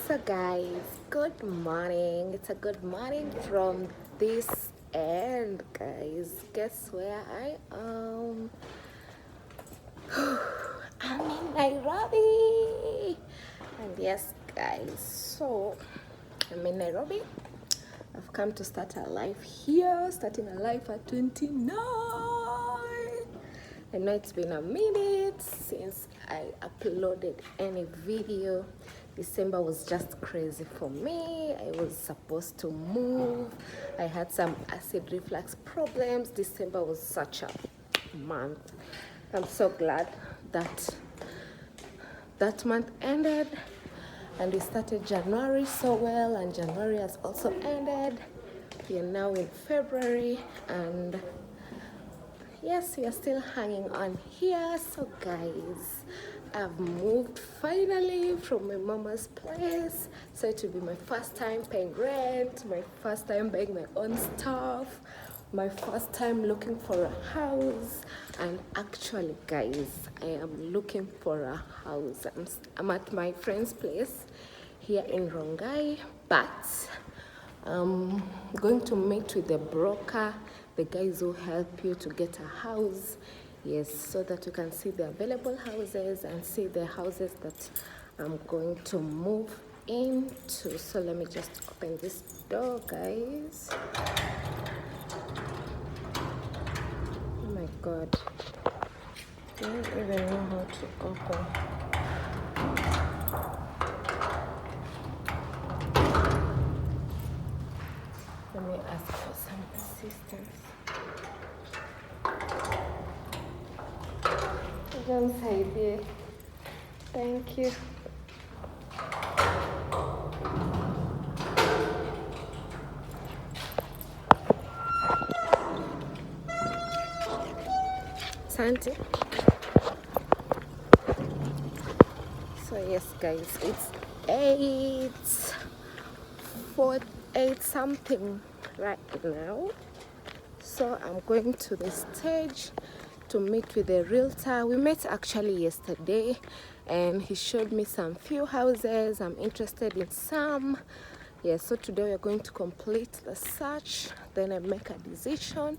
So guys, good morning. It's a good morning from this end, guys. Guess where I am? I'm in Nairobi. And yes, guys, so I'm in Nairobi. I've come to start a life here, starting a life at 29. I know it's been a minute since I uploaded any video. December was just crazy for me. I was supposed to move. I had some acid reflux problems. December was such a month. I'm so glad that that month ended and we started January so well, and January has also ended. We are now in February, and yes, we are still hanging on here. So guys, I've moved finally from my mama's place, so it will be my first time paying rent, my first time buying my own stuff, my first time looking for a house. And actually guys, I am looking for a house. I'm at my friend's place here in Rongai, but I'm going to meet with the broker, the guys who help you to get a house. Yes, so that you can see the available houses and see the houses that I'm going to move into. So let me just open this door, guys. Oh my god, I don't even know how to open. Let me ask for some assistance. Don't say it. Thank you. Santi. So yes guys, it's 8 something right now. So I'm going to the stage to meet with the realtor. We met actually yesterday and he showed me some few houses. I'm interested in some. Yes, so today we're going to complete the search, then I make a decision,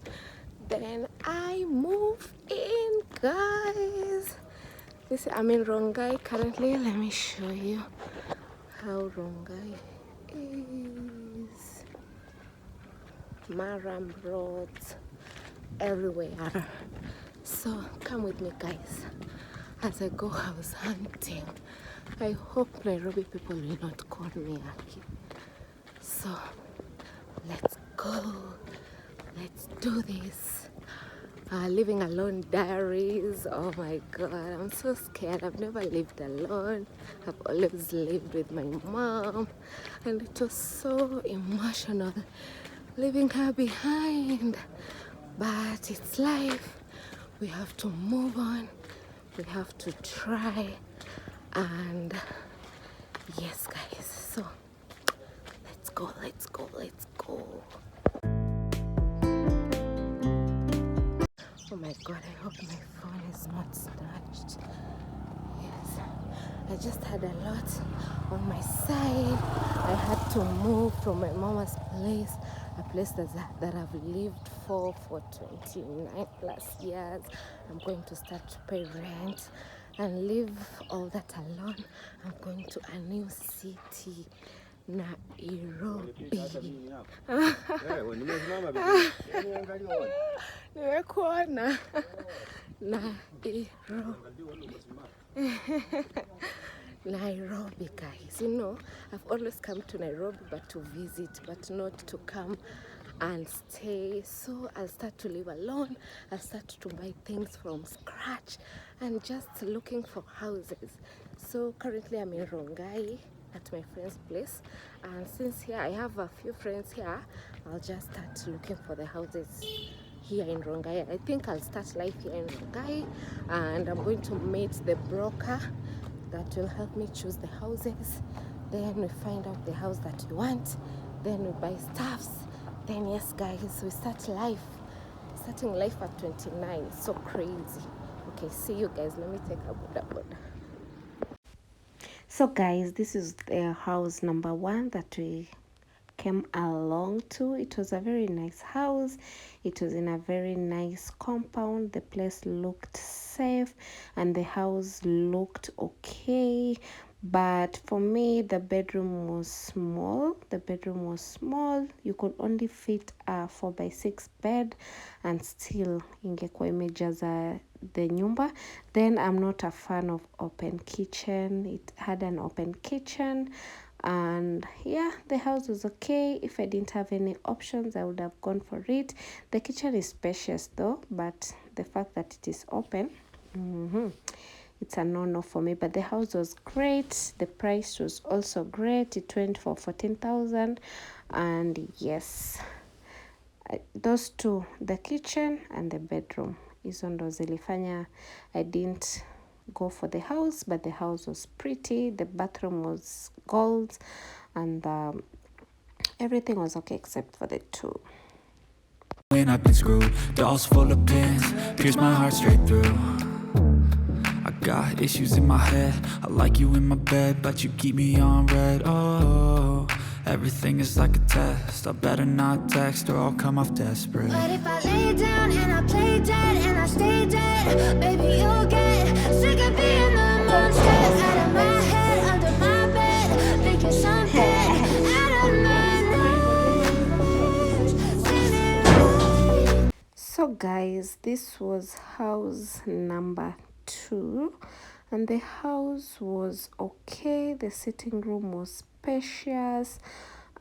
then I move in, guys. This, I'm in Rongai currently. Let me show you how Rongai is. Maram roads everywhere. So come with me, guys, as I go house hunting. I hope Nairobi people will not call me Aki. So let's go. Let's do this. Living alone diaries. Oh my god, I'm so scared. I've never lived alone. I've always lived with my mom, and it was so emotional leaving her behind. But it's life. We have to move on. We have to try. And yes guys, so let's go, let's go, let's go. Oh my god, I hope my phone is not snatched. Yes, I just had a lot on my side. I had to move from my mama's place, a place that I've lived for 29 plus years. I'm going to start to pay rent and leave all that alone. I'm going to a new city, Nairobi. Nimekuona Nairobi. Nairobi, guys. You know, I've always come to Nairobi but to visit, but not to come and stay. So I'll start to live alone. I'll start to buy things from scratch and just looking for houses. So currently I'm in Rongai at my friend's place, and since here I have a few friends here, I'll just start looking for the houses here in Rongai. I think I'll start life here in Rongai, and I'm going to meet the broker that will help me choose the houses. Then we find out the house that we want, then we buy stuffs, then yes guys, we start life. Starting life at 29, it's so crazy. Okay, see you guys. Let me take a boda boda. So guys, this is the house number 1 that we came along to. It was a very nice house. It was in a very nice compound. The place looked safe and the house looked okay, but for me the bedroom was small. You could only fit a 4x6 bed and still ingekuwa imejaza the nyumba. Then I'm not a fan of open kitchen. It had an open kitchen, and yeah, the house was okay. If I didn't have any options, I would have gone for it. The kitchen is spacious though, but the fact that it is open, it's a no-no for me. But the house was great. The price was also great. It went for 14,000, and yes, those two, the kitchen and the bedroom, hizo ndo zilifanya I didn't go for the house. But the house was pretty. The bathroom was gold, and everything was okay except for the two. When I've been screwed, dolls full of pins, pierce my heart straight through. I got issues in my head, I like you in my bed, but you keep me on red. Oh, everything is like a test, I better not text or I'll come off desperate. But if I lay down and I play dead and I stay dead, baby you'll get sick of being the monster out of my head, under my bed, thinking something out of my nose. So guys, this was house number 2, and the house was okay. The sitting room was spacious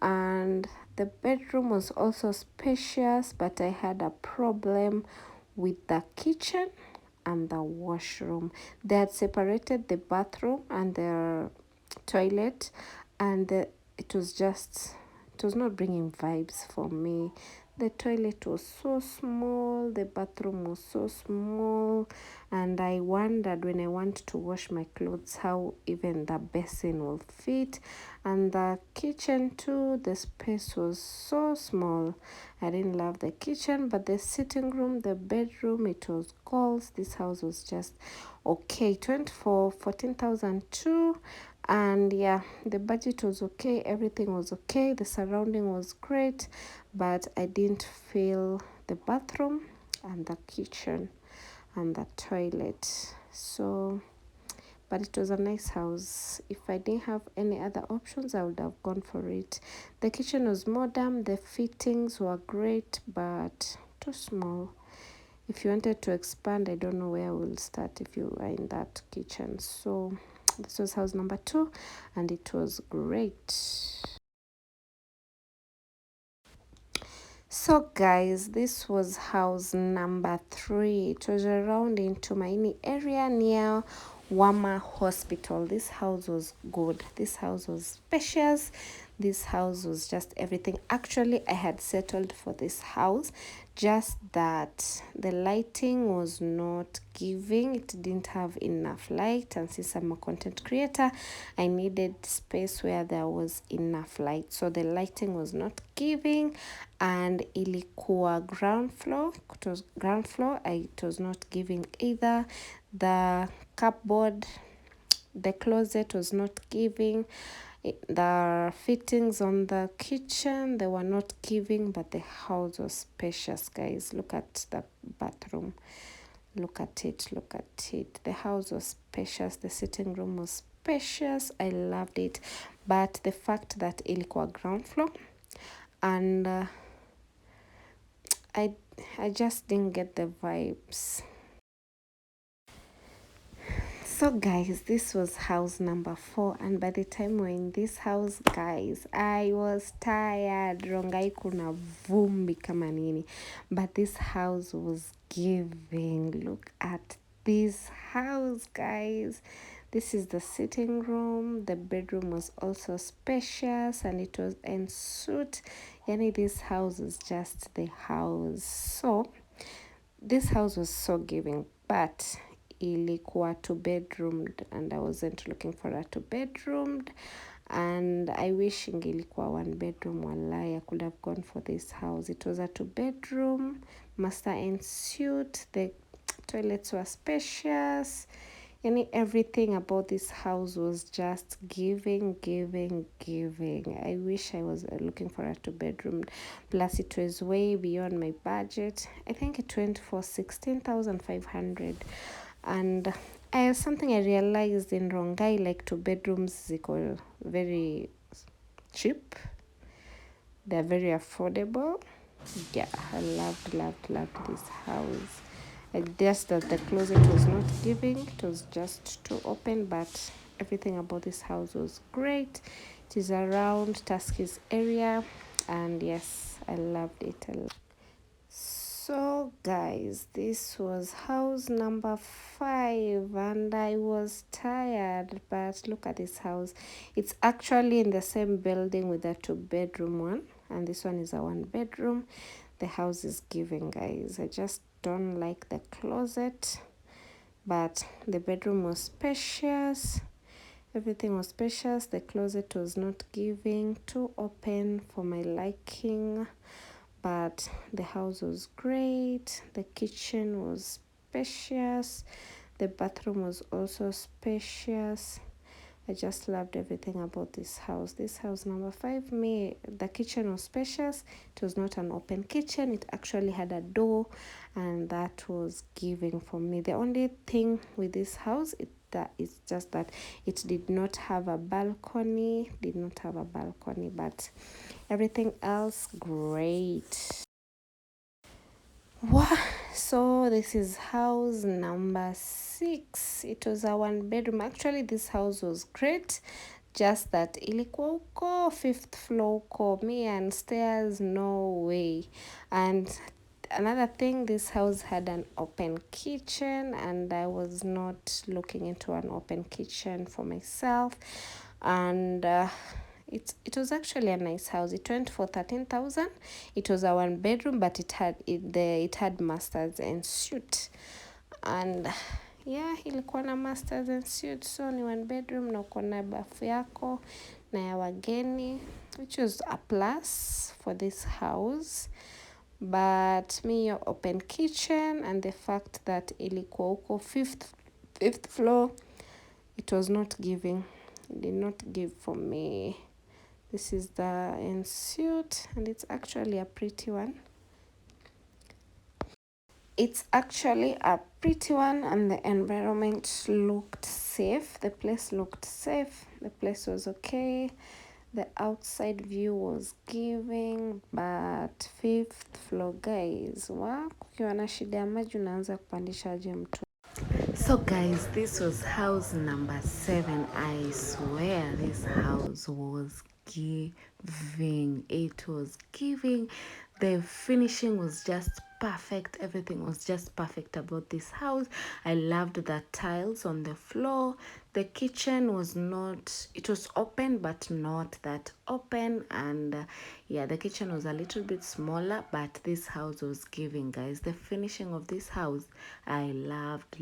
and the bedroom was also spacious, but I had a problem with the kitchen and the washroom. They had separated the bathroom and the toilet, and it was not bringing vibes for me. The toilet was so small, the bathroom was so small, and I wondered when I want to wash my clothes how even the basin will fit. And the kitchen too, the space was so small. I didn't love the kitchen, but the sitting room, the bedroom, it was goals. This house was just okay. It went for 14,000 too. And yeah, the budget was okay, everything was okay, the surrounding was great, but I didn't feel the bathroom and the kitchen and the toilet. So, but it was a nice house. If I didn't have any other options, I would have gone for it. The kitchen was modern, the fittings were great, but too small. If you wanted to expand, I don't know where we'll start if you are in that kitchen. So this was house number 2, and it was great. So guys, this was house number 3. It was around in Tumaini area near Wama Hospital. This house was good. This house was spacious. This house was just everything. Actually, I had settled for this house, just that the lighting was not giving. It didn't have enough light, and since I'm a content creator, I needed space where there was enough light. So the lighting was not giving, and ilikuwa ground floor. It was ground floor. It was not giving either. The cupboard, the closet was not giving. The fittings on the kitchen, they were not giving, but the house was spacious. Guys, look at the bathroom, look at it. The house was spacious, the sitting room was spacious. I loved it, but the fact that ilikuwa ground floor, and I just didn't get the vibes. So guys, this was house number 4, and by the time we're in this house, guys, I was tired. Rongai kuna vumbi kama nini, but this house was giving. Look at this house, guys. This is the sitting room. The bedroom was also spacious, and it was en suite. Yani, this house is just the house. So this house was so giving, but ilikuwa 2-bedroomed, and I wasn't looking for a 2-bedroomed, and I wish ingilikuwa 1-bedroom. Wallahi, I could have gone for this house. It was a 2-bedroom, master en suite. The toilets were spacious. Everything about this house was just giving. I wish I was looking for a 2 bedroom. Plus, it was way beyond my budget. I think it went for 16,500. And something I realized in Rongai, like 2 bedrooms, equal very cheap. They're very affordable. Yeah, I loved this house. Just that the closet was not giving, it was just too open, but everything about this house was great. It is around Tuskegee area, and yes, I loved it. So guys, this was house number 5, and I was tired, but look at this house. It's actually in the same building with the 2 bedroom one, and this one is a 1 bedroom. The house is giving, guys. I just don't like the closet, but the bedroom was spacious. Everything was spacious. The closet was not giving, too open for my liking, but the house was great. The kitchen was spacious. The bathroom was also spacious. I just loved everything about this house. This house number 5, the kitchen was spacious. It was not an open kitchen. It actually had a door, and that was giving for me. The only thing with this house is just that it did not have a balcony. But everything else great. Wow. So this is house number 6. It was a 1 bedroom. Actually, this house was great, just that ilikuwa uko 5th floor uko, me and stairs, no way. And another thing, this house had an open kitchen, and I was not looking into an open kitchen for myself. And it was actually a nice house. It went for 13,000. It was a 1 bedroom, but it had masters and suite. And yeah, ilikuwa na masters and suite. So ni 1 bedroom na uko na bafu yako na ya wageni, which was a plus for this house. But me, your open kitchen and the fact that ilikuwa uko 5th floor, it was not giving. It did not give for me. This is the ensuite, and it's actually a pretty one. And the environment looked safe. The place looked safe. The place was okay. The outside view was giving, but 5th floor, guys, kukiwa na shida ya maji unaanza kupandisha aje mtu? So guys, this was house number 7. I swear this house was giving. It was giving. The finishing was just perfect. Everything was just perfect about this house. I loved the tiles on the floor. The kitchen was it was open, but not that open. And yeah, the kitchen was a little bit smaller, but this house was giving, guys. The finishing of this house, I loved.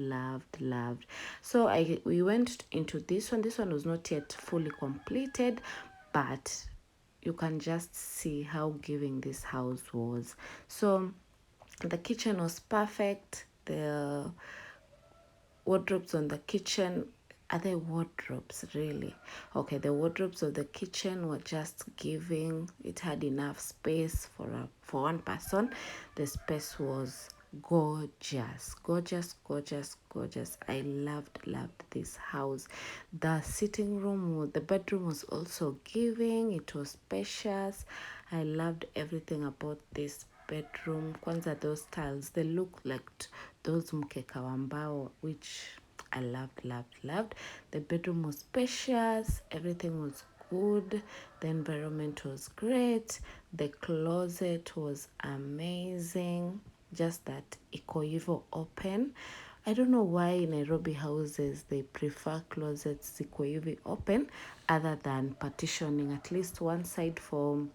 So we went into this one. This one was not yet fully completed, but you can just see how giving this house was. So the kitchen was perfect. The wardrobes on the kitchen, are they wardrobes really? Okay, the wardrobes of the kitchen were just giving. It had enough space for one person. The space was gorgeous. I loved this house. The sitting room, the bedroom was also giving. It was spacious. I loved everything about this bedroom. Kwanza, those tiles, they look like those mkeka wa mbao, which I loved. The bedroom was spacious. Everything was good. The environment was great. The closet was amazing. Just that iko hivo open. I don't know why Nairobi houses, they prefer closets iko hivi open, other than partitioning at least one side for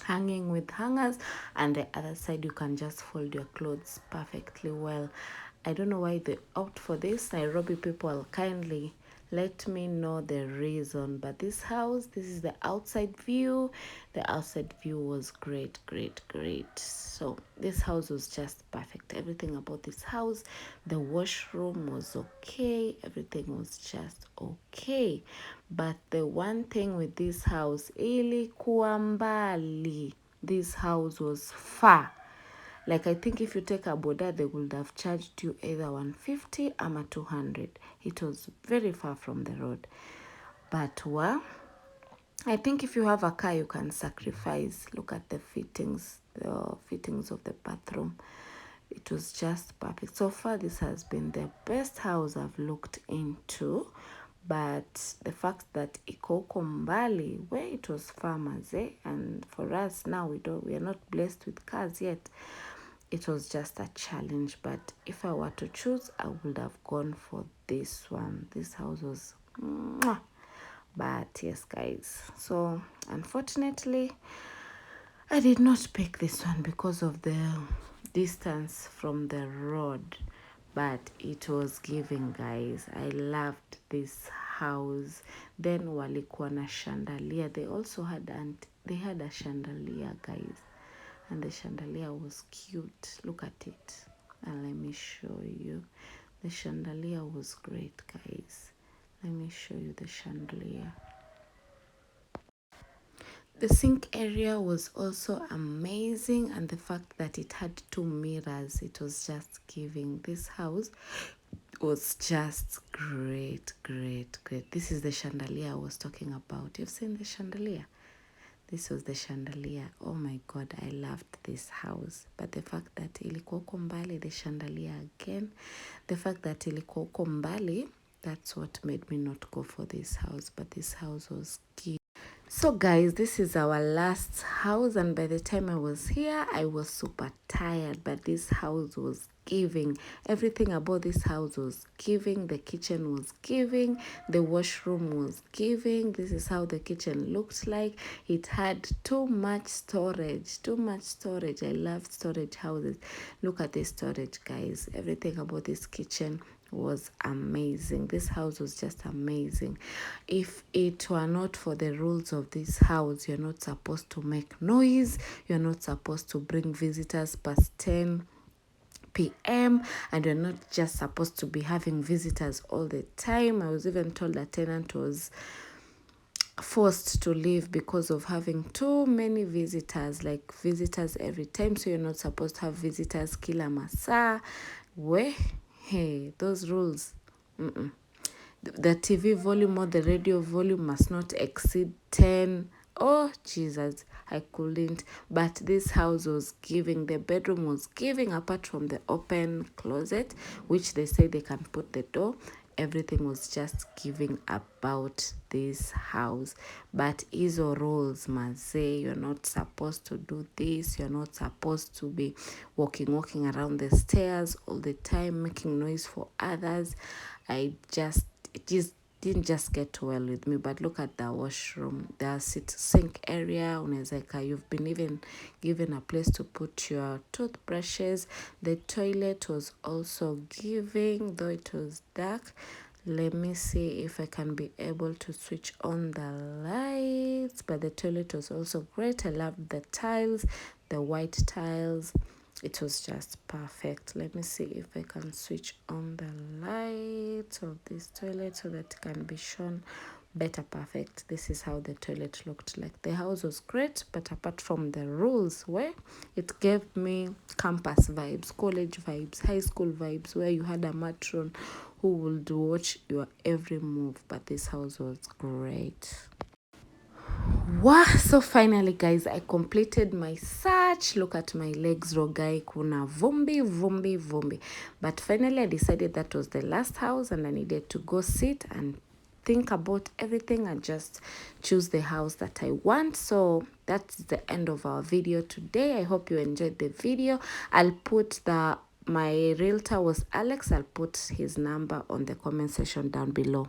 hanging with hangers, and the other side you can just fold your clothes perfectly well. I don't know why they opt for this. Nairobi people, kindly let me know the reason. But this house, this is the outside view. The outside view was great. So this house was just perfect. Everything about this house, the washroom was okay, everything was just okay. But the one thing with this house, ilikuwa mbali. This house was far. Like, I think if you take a boda, they would have charged you either 150 or 200. It was very far from the road. But I think if you have a car, you can sacrifice. Look at the fittings of the bathroom. It was just perfect. So far, this has been the best house I've looked into. But the fact that iko huko mbali, where it was farmers, and for us now, we are not blessed with cars yet. It was just a challenge. But if I were to choose, I would have gone for this one. This house was mwah. But yes, guys, so unfortunately I did not pick this one because of the distance from the road, but it was giving, guys. I loved this house. Then walikuwa na chandelier. They also had a chandelier, guys, and the chandelier was cute. Look at it, and let me show you. The chandelier was great, guys. Let me show you the chandelier. The sink area was also amazing, and the fact that it had 2 mirrors, it was just giving. This house was just great. This is the chandelier I was talking about. You've seen the chandelier? This was the chandelier. Oh my God, I loved this house. But the fact that ilikuwa huko mbali, the chandelier again, the fact that ilikuwa huko mbali, that's what made me not go for this house. But this house was key. So guys, this is our last house, and by the time I was here, I was super tired, but this house was giving. Everything about this house was giving. The kitchen was giving. The washroom was giving. This is how the kitchen looked like. It had too much storage. I love storage houses. Look at this storage, guys. Everything about this kitchen was amazing. This house was just amazing. If it were not for the rules of this house, you're not supposed to make noise, you're not supposed to bring visitors past 10 p.m. and you're not just supposed to be having visitors all the time. I was even told a tenant was forced to leave because of having too many visitors, like visitors every time. So you're not supposed to have visitors kila masaa. Hey, those rules. The TV volume or the radio volume must not exceed 10. Oh, Jesus, I couldn't. But this house was giving. The bedroom was giving, apart from the open closet, which they say they can put the door. Everything was just giving about this house. But hizo rules, maze, you're not supposed to do this. You're not supposed to be walking around the stairs all the time, making noise for others. It just didn't just get well with me. But look at the washroom, the sink area. You've been even given a place to put your toothbrushes. The toilet was also giving, though it was dark. Let me see if I can be able to switch on the lights. But the toilet was also great. I loved the tiles, the white tiles. It was just perfect. Let me see if I can switch on the lights of this toilet so that it can be shown better. Perfect. This is how the toilet looked like. The house was great, but apart from the rules, where it gave me campus vibes, college vibes, high school vibes, where you had a matron who would watch your every move. But this house was great. Wow, so finally, guys, I completed my search. Look at my legs, rogai, kuna vumbi. But finally, I decided that was the last house, and I needed to go sit and think about everything and just choose the house that I want. So that's the end of our video today. I hope you enjoyed the video. I'll put my realtor was Alex. I'll put his number on the comment section down below.